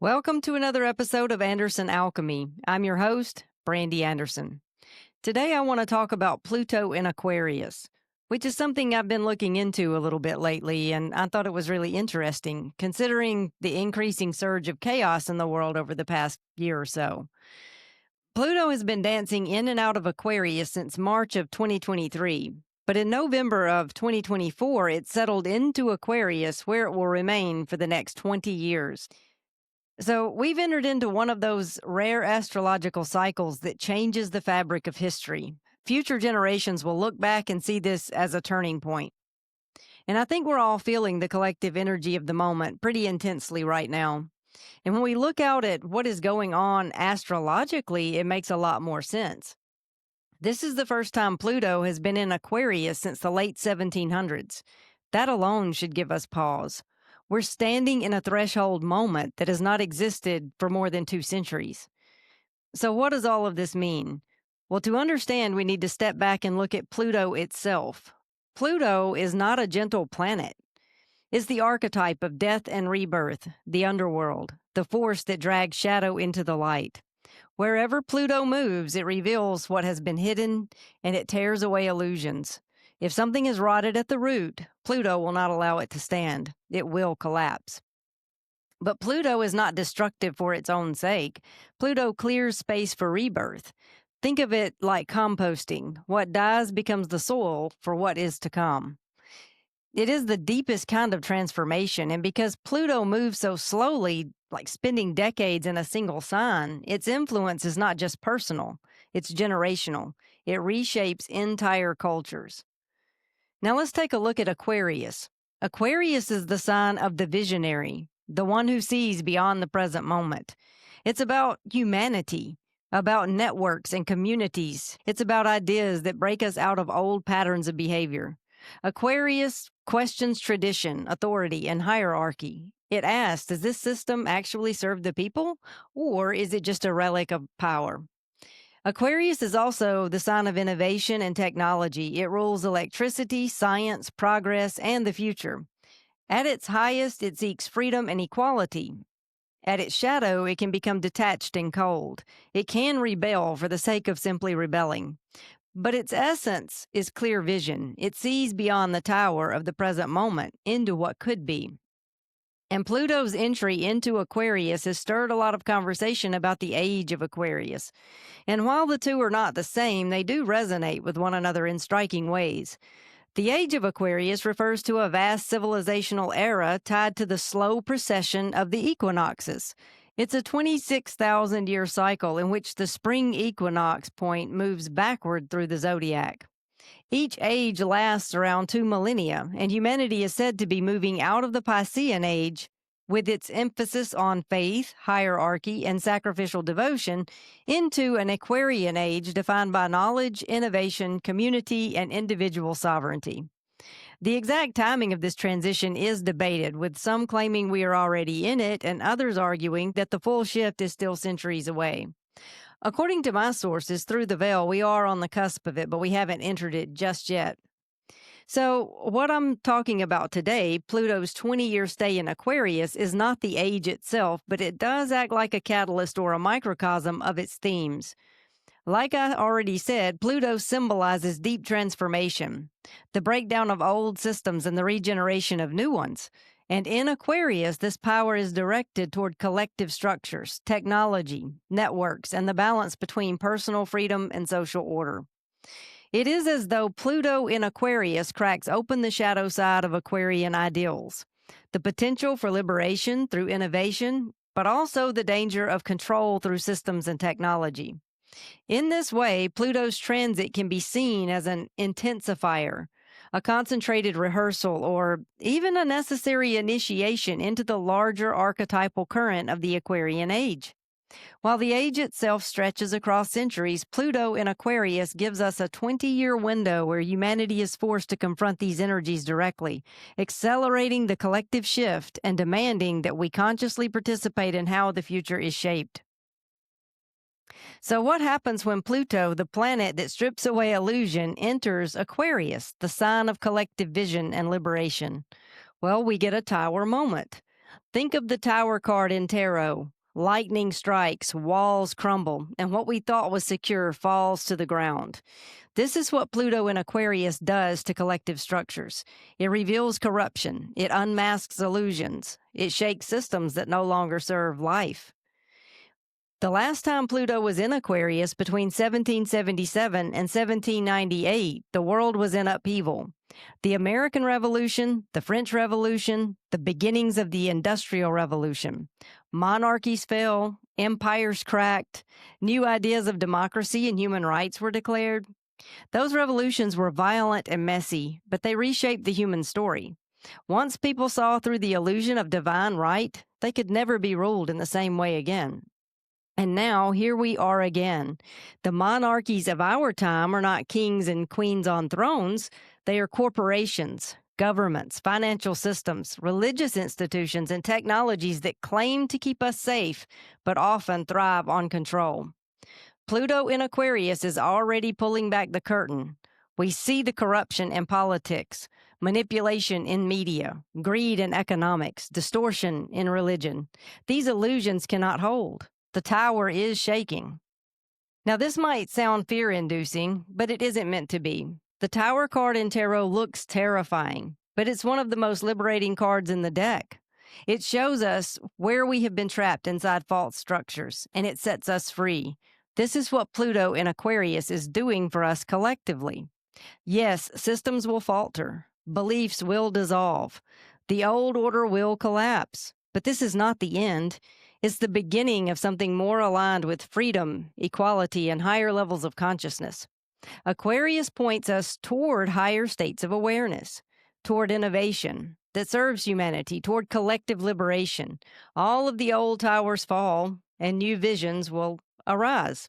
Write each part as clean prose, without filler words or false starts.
Welcome to another episode of Anderson Alchemy. I'm your host, Brandy Anderson. Today I want to talk about Pluto in Aquarius, which is something I've been looking into a little bit lately, and I thought it was really interesting, considering the increasing surge of chaos in the world over the past year or so. Pluto has been dancing in and out of Aquarius since March of 2023, but in November of 2024 it settled into Aquarius, where it will remain for the next 20 years. So, we've entered into one of those rare astrological cycles that changes the fabric of history. Future generations will look back and see this as a turning point. And I think we're all feeling the collective energy of the moment pretty intensely right now. And when we look out at what is going on astrologically, it makes a lot more sense. This is the first time Pluto has been in Aquarius since the late 1700s. That alone should give us pause. We're standing in a threshold moment that has not existed for more than 2 centuries. So what does all of this mean? Well, to understand, we need to step back and look at Pluto itself. Pluto is not a gentle planet. It's the archetype of death and rebirth, the underworld, the force that drags shadow into the light. Wherever Pluto moves, it reveals what has been hidden and it tears away illusions. If something is rotted at the root, Pluto will not allow it to stand. It will collapse. But Pluto is not destructive for its own sake. Pluto clears space for rebirth. Think of it like composting. What dies becomes the soil for what is to come. It is the deepest kind of transformation, and because Pluto moves so slowly, like spending decades in a single sign, its influence is not just personal, it's generational. It reshapes entire cultures. Now let's take a look at Aquarius. Aquarius is the sign of the visionary, the one who sees beyond the present moment. It's about humanity, about networks and communities. It's about ideas that break us out of old patterns of behavior. Aquarius questions tradition, authority, and hierarchy. It asks, does this system actually serve the people, or is it just a relic of power? Aquarius is also the sign of innovation and technology. It rules electricity, science, progress, and the future. At its highest, it seeks freedom and equality. At its shadow, it can become detached and cold. It can rebel for the sake of simply rebelling. But its essence is clear vision. It sees beyond the tower of the present moment into what could be. And Pluto's entry into Aquarius has stirred a lot of conversation about the age of Aquarius. And while the two are not the same, they do resonate with one another in striking ways. The age of Aquarius refers to a vast civilizational era tied to the slow precession of the equinoxes. It's a 26,000-year cycle in which the spring equinox point moves backward through the zodiac. Each age lasts around 2 millennia, and humanity is said to be moving out of the Piscean age, with its emphasis on faith, hierarchy, and sacrificial devotion, into an Aquarian age defined by knowledge, innovation, community, and individual sovereignty. The exact timing of this transition is debated, with some claiming we are already in it and others arguing that the full shift is still centuries away. According to my sources, through the veil, we are on the cusp of it, but we haven't entered it just yet. So, what I'm talking about today, Pluto's 20-year stay in Aquarius, is not the age itself, but it does act like a catalyst or a microcosm of its themes. Like I already said, Pluto symbolizes deep transformation, the breakdown of old systems and the regeneration of new ones. And in Aquarius, this power is directed toward collective structures, technology, networks, and the balance between personal freedom and social order. It is as though Pluto in Aquarius cracks open the shadow side of Aquarian ideals, the potential for liberation through innovation, but also the danger of control through systems and technology. In this way, Pluto's transit can be seen as an intensifier, a concentrated rehearsal, or even a necessary initiation into the larger archetypal current of the Aquarian age. While the age itself stretches across centuries, Pluto in Aquarius gives us a 20-year window where humanity is forced to confront these energies directly, accelerating the collective shift and demanding that we consciously participate in how the future is shaped. So what happens when Pluto, the planet that strips away illusion, enters Aquarius, the sign of collective vision and liberation? Well, we get a tower moment. Think of the Tower card in tarot. Lightning strikes, walls crumble, and what we thought was secure falls to the ground. This is what Pluto in Aquarius does to collective structures. It reveals corruption, it unmasks illusions, it shakes systems that no longer serve life. The last time Pluto was in Aquarius, between 1777 and 1798, the world was in upheaval. The American Revolution, the French Revolution, the beginnings of the Industrial Revolution. Monarchies fell, empires cracked, new ideas of democracy and human rights were declared. Those revolutions were violent and messy, but they reshaped the human story. Once people saw through the illusion of divine right, they could never be ruled in the same way again. And now, here we are again. The monarchies of our time are not kings and queens on thrones. They are corporations, governments, financial systems, religious institutions, and technologies that claim to keep us safe, but often thrive on control. Pluto in Aquarius is already pulling back the curtain. We see the corruption in politics, manipulation in media, greed in economics, distortion in religion. These illusions cannot hold. The tower is shaking. Now, this might sound fear-inducing, but it isn't meant to be. The Tower card in tarot looks terrifying, but it's one of the most liberating cards in the deck. It shows us where we have been trapped inside false structures, and it sets us free. This is what Pluto in Aquarius is doing for us collectively. Yes, systems will falter. Beliefs will dissolve. The old order will collapse. But this is not the end. It's the beginning of something more aligned with freedom, equality, and higher levels of consciousness. Aquarius points us toward higher states of awareness, toward innovation that serves humanity, toward collective liberation. All of the old towers fall, and new visions will arise.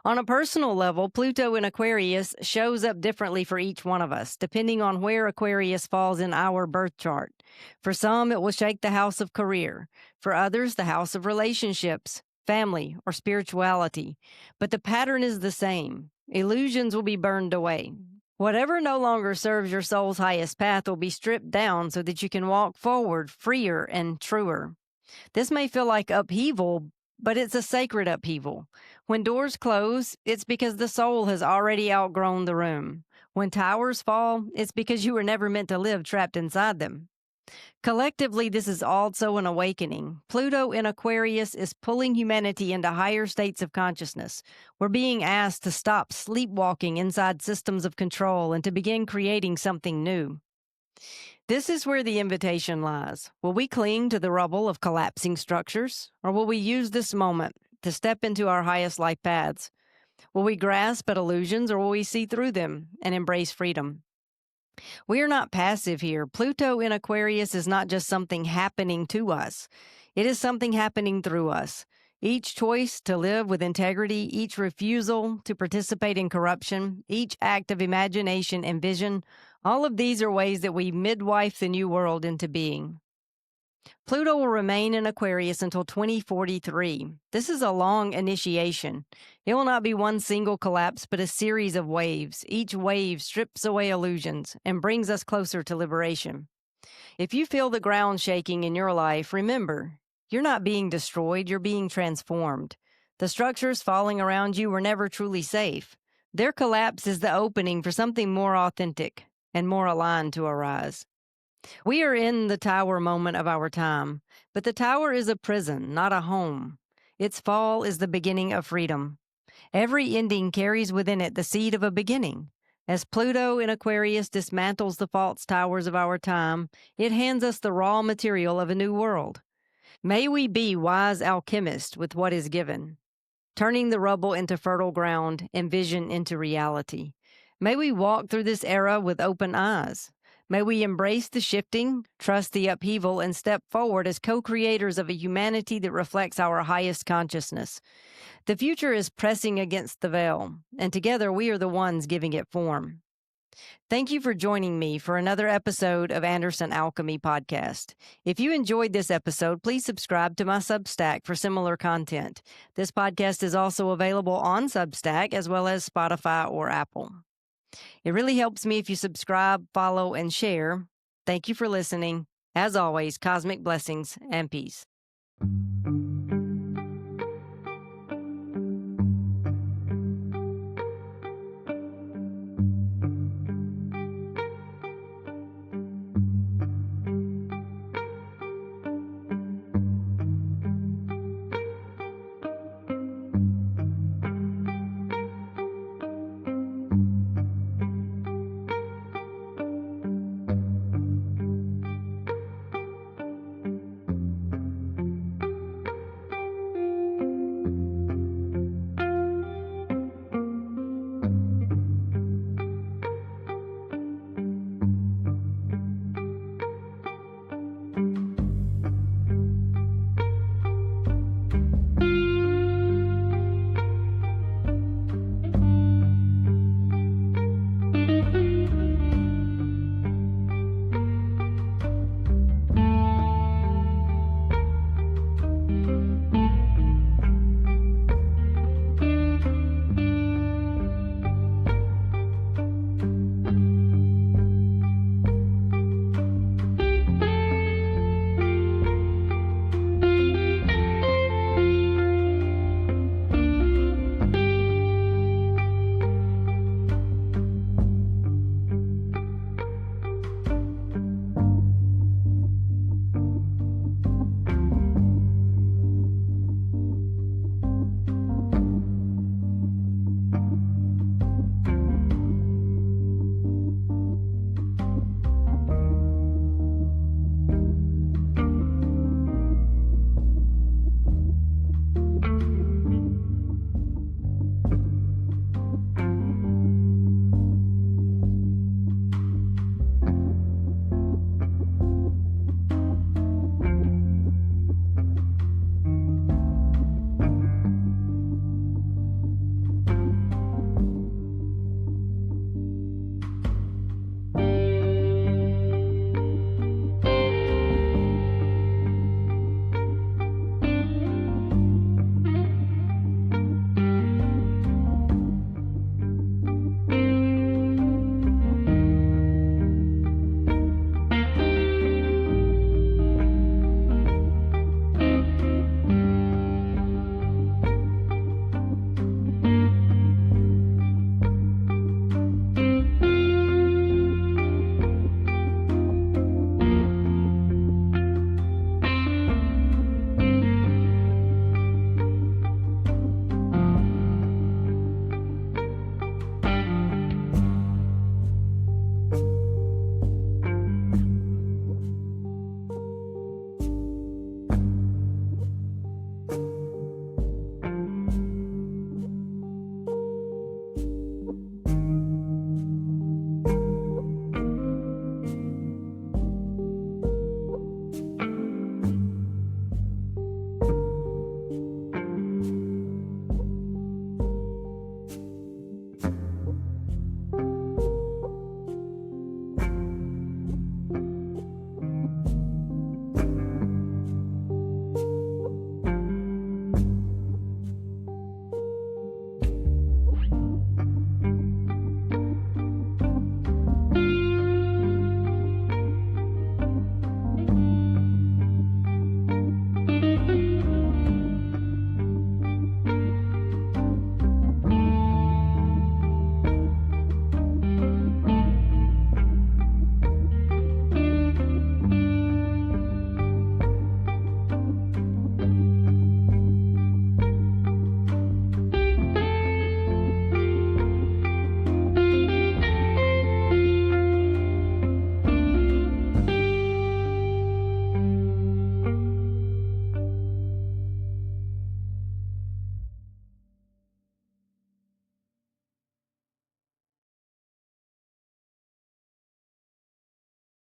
On a personal level, Pluto in Aquarius shows up differently for each one of us, depending on where Aquarius falls in our birth chart. For some, it will shake the house of career. For others, the house of relationships, family, or spirituality. But the pattern is the same. Illusions will be burned away. Whatever no longer serves your soul's highest path will be stripped down so that you can walk forward freer and truer. This may feel like upheaval, but it's a sacred upheaval. When doors close, it's because the soul has already outgrown the room. When towers fall, it's because you were never meant to live trapped inside them. Collectively, this is also an awakening. Pluto in Aquarius is pulling humanity into higher states of consciousness. We're being asked to stop sleepwalking inside systems of control and to begin creating something new. This is where the invitation lies. Will we cling to the rubble of collapsing structures, or will we use this moment to step into our highest life paths? Will we grasp at illusions, or will we see through them and embrace freedom? We are not passive here. Pluto in Aquarius is not just something happening to us. It is something happening through us. Each choice to live with integrity, each refusal to participate in corruption, each act of imagination and vision, all of these are ways that we midwife the new world into being. Pluto will remain in Aquarius until 2043. This is a long initiation. It will not be one single collapse, but a series of waves. Each wave strips away illusions and brings us closer to liberation. If you feel the ground shaking in your life, remember, you're not being destroyed, you're being transformed. The structures falling around you were never truly safe. Their collapse is the opening for something more authentic and more aligned to arise. We are in the tower moment of our time, but the tower is a prison, not a home. Its fall is the beginning of freedom. Every ending carries within it the seed of a beginning. As Pluto in Aquarius dismantles the false towers of our time, it hands us the raw material of a new world. May we be wise alchemists with what is given, turning the rubble into fertile ground and vision into reality. May we walk through this era with open eyes. May we embrace the shifting, trust the upheaval, and step forward as co-creators of a humanity that reflects our highest consciousness. The future is pressing against the veil, and together we are the ones giving it form. Thank you for joining me for another episode of Anderson Alchemy podcast. If you enjoyed this episode, please subscribe to my Substack for similar content. This podcast is also available on Substack as well as Spotify or Apple. It really helps me if you subscribe, follow, and share. Thank you for listening. As always, cosmic blessings and peace.